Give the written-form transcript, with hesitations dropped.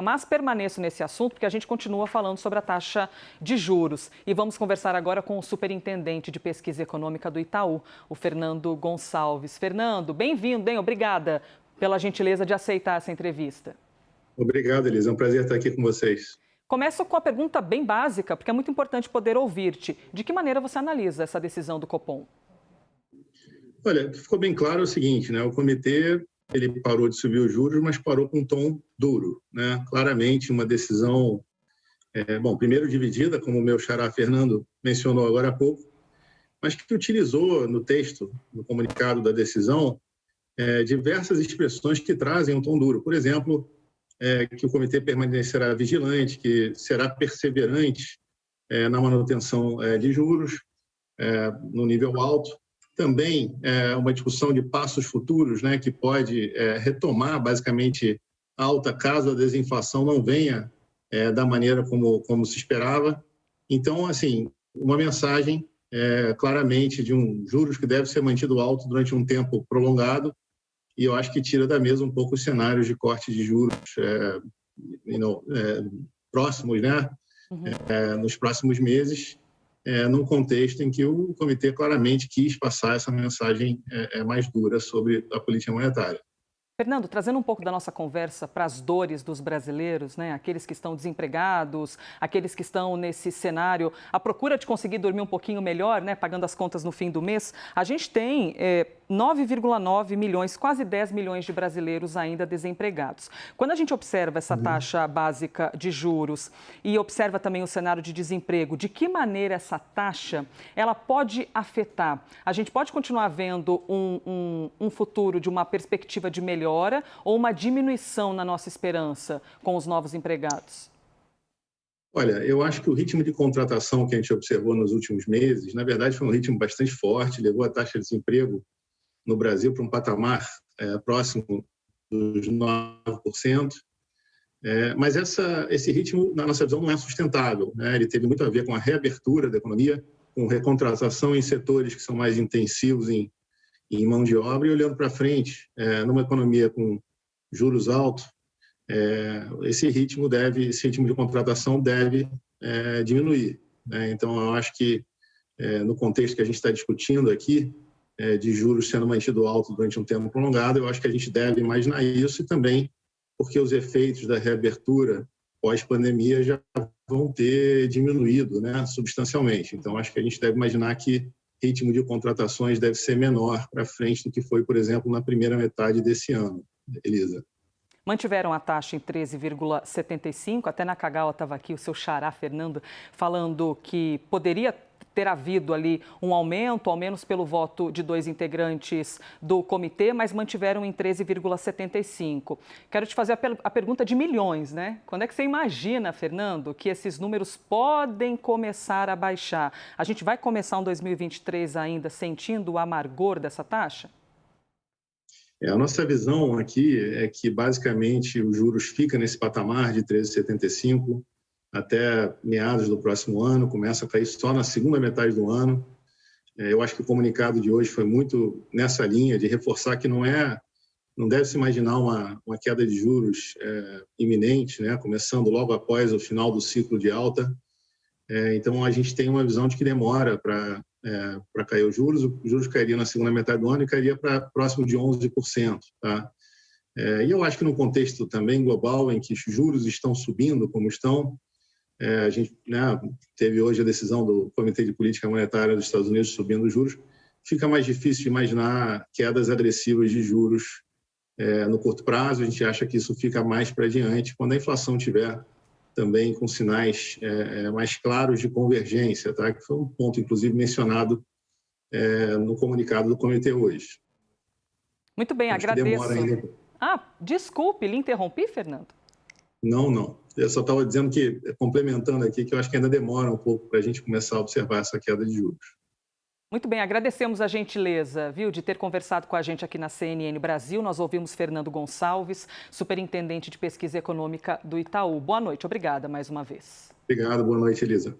Mas permaneço nesse assunto porque a gente continua falando sobre a taxa de juros. E vamos conversar agora com o superintendente de pesquisa econômica do Itaú, o Fernando Gonçalves. Fernando, bem-vindo, bem, obrigada pela gentileza de aceitar essa entrevista. Obrigado, Elisa. É um prazer estar aqui com vocês. Começo com a pergunta bem básica, porque é muito importante poder ouvir-te. De que maneira você analisa essa decisão do Copom? Olha, o que ficou bem claro é o seguinte, né? O comitê ele parou de subir os juros, mas parou com um tom duro, né? Claramente uma decisão, primeiro dividida, como o meu xará Fernando mencionou agora há pouco, mas que utilizou no texto, no comunicado da decisão, diversas expressões que trazem um tom duro. Por exemplo, que o comitê permanecerá vigilante, que será perseverante na manutenção de juros no nível alto. Também uma discussão de passos futuros, né, que pode retomar, basicamente, a alta caso a desinflação não venha da maneira como se esperava. Então, assim, uma mensagem claramente de juros que deve ser mantido alto durante um tempo prolongado, e eu acho que tira da mesa um pouco os cenários de corte de juros próximos, né, nos próximos meses, num contexto em que o comitê claramente quis passar essa mensagem mais dura sobre a política monetária. Fernando, trazendo um pouco da nossa conversa para as dores dos brasileiros, né? Aqueles que estão desempregados, aqueles que estão nesse cenário à procura de conseguir dormir um pouquinho melhor, né? Pagando as contas no fim do mês. A gente tem 9,9 milhões, quase 10 milhões de brasileiros ainda desempregados. Quando a gente observa essa taxa básica de juros e observa também o cenário de desemprego, de que maneira essa taxa ela pode afetar? A gente pode continuar vendo um futuro de uma perspectiva de melhora ou uma diminuição na nossa esperança com os novos empregados? Olha, eu acho que o ritmo de contratação que a gente observou nos últimos meses, na verdade, foi um ritmo bastante forte, levou a taxa de desemprego no Brasil para um patamar próximo dos 9%. Mas esse ritmo, na nossa visão, não é sustentável, né? Ele teve muito a ver com a reabertura da economia, com recontratação em setores que são mais intensivos em mão de obra, e olhando para frente, numa economia com juros altos, esse ritmo de contratação deve diminuir, né? Então, eu acho que no contexto que a gente está discutindo aqui, de juros sendo mantido alto durante um tempo prolongado, eu acho que a gente deve imaginar isso, e também porque os efeitos da reabertura pós-pandemia já vão ter diminuído, né, substancialmente. Então, acho que a gente deve imaginar que o ritmo de contratações deve ser menor para frente do que foi, por exemplo, na primeira metade desse ano. Elisa. Mantiveram a taxa em 13,75, até na Kagawa estava aqui o seu xará, Fernando, falando que poderia ter havido ali um aumento, ao menos pelo voto de 2 integrantes do comitê, mas mantiveram em 13,75. Quero te fazer a pergunta de milhões, né? Quando é que você imagina, Fernando, que esses números podem começar a baixar? A gente vai começar um 2023 ainda sentindo o amargor dessa taxa? A nossa visão aqui é que, basicamente, os juros ficam nesse patamar de 13,75 até meados do próximo ano, começa a cair só na segunda metade do ano. Eu acho que o comunicado de hoje foi muito nessa linha de reforçar que não deve se imaginar uma queda de juros iminente, né, começando logo após o final do ciclo de alta. Então, a gente tem uma visão de que demora para cair os juros cairiam na segunda metade do ano e cairia para próximo de 11%. Tá? E eu acho que no contexto também global, em que os juros estão subindo como estão, a gente, né, teve hoje a decisão do Comitê de Política Monetária dos Estados Unidos subindo os juros, fica mais difícil de imaginar quedas agressivas de juros no curto prazo. A gente acha que isso fica mais para adiante, quando a inflação tiver também com sinais mais claros de convergência, tá? Que foi um ponto, inclusive, mencionado no comunicado do comitê hoje. Muito bem, acho agradeço. Que demora ainda. Desculpe, lhe interrompi, Fernando? Não. Eu só estava dizendo que, complementando aqui, que eu acho que ainda demora um pouco para a gente começar a observar essa queda de juros. Muito bem, agradecemos a gentileza, viu, de ter conversado com a gente aqui na CNN Brasil. Nós ouvimos Fernando Gonçalves, superintendente de pesquisa econômica do Itaú. Boa noite, obrigada mais uma vez. Obrigado, boa noite, Elisa.